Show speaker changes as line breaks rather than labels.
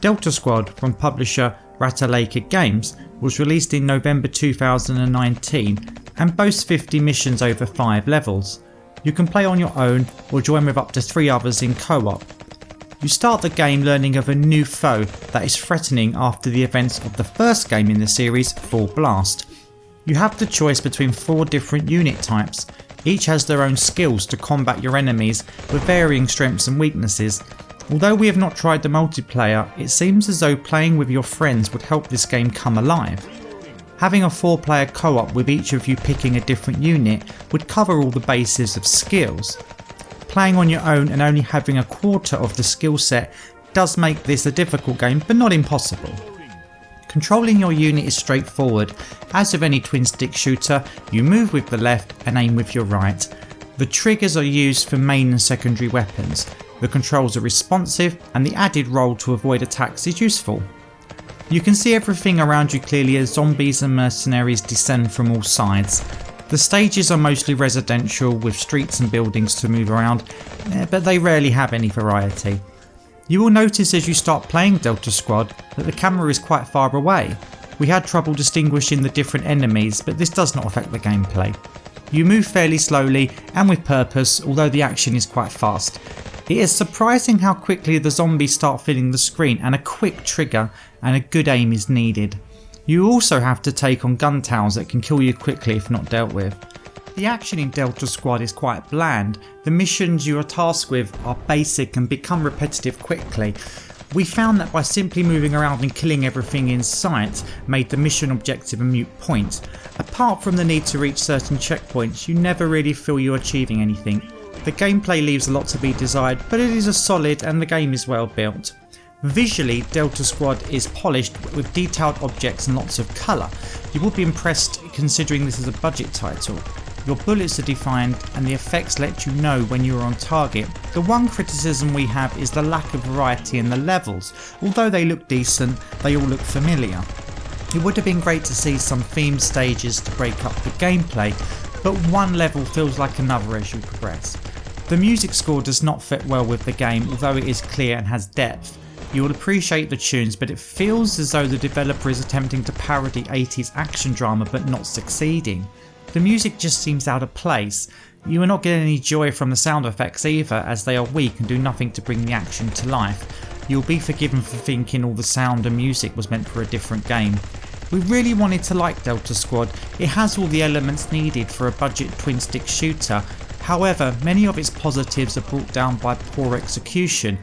Delta Squad from publisher Ratalaika Games was released in November 2019 and boasts 50 missions over 5 levels. You can play on your own or join with up to 3 others in co-op. You start the game learning of a new foe that is threatening after the events of the first game in the series, Full Blast. You have the choice between 4 different unit types. Each has their own skills to combat your enemies with varying strengths and weaknesses. Although we have not tried the multiplayer, it seems as though playing with your friends would help this game come alive. Having a 4-player co-op with each of you picking a different unit would cover all the bases of skills. Playing on your own and only having a quarter of the skill set does make this a difficult game, but not impossible. Controlling your unit is straightforward. As with any twin stick shooter, you move with the left and aim with your right. The triggers are used for main and secondary weapons. The controls are responsive and the added roll to avoid attacks is useful. You can see everything around you clearly as zombies and mercenaries descend from all sides. The stages are mostly residential with streets and buildings to move around, but they rarely have any variety. You will notice as you start playing Delta Squad that the camera is quite far away. We had trouble distinguishing the different enemies, but this does not affect the gameplay. You move fairly slowly and with purpose, although the action is quite fast. It is surprising how quickly the zombies start filling the screen, and a quick trigger and a good aim is needed. You also have to take on gun towers that can kill you quickly if not dealt with. The action in Delta Squad is quite bland. The missions you are tasked with are basic and become repetitive quickly. We found that by simply moving around and killing everything in sight made the mission objective a moot point. Apart from the need to reach certain checkpoints, you never really feel you're achieving anything. The gameplay leaves a lot to be desired, but it is a solid and the game is well built. Visually, Delta Squad is polished with detailed objects and lots of colour. You will be impressed considering this is a budget title. Your bullets are defined and the effects let you know when you are on target. The one criticism we have is the lack of variety in the levels. Although they look decent, they all look familiar. It would have been great to see some themed stages to break up the gameplay, but one level feels like another as you progress. The music score does not fit well with the game, although it is clear and has depth. You will appreciate the tunes, but it feels as though the developer is attempting to parody 80s action drama but not succeeding. The music just seems out of place. You are not getting any joy from the sound effects either, as they are weak and do nothing to bring the action to life. You will be forgiven for thinking all the sound and music was meant for a different game. We really wanted to like Delta Squad. It has all the elements needed for a budget twin stick shooter. However, many of its positives are brought down by poor execution.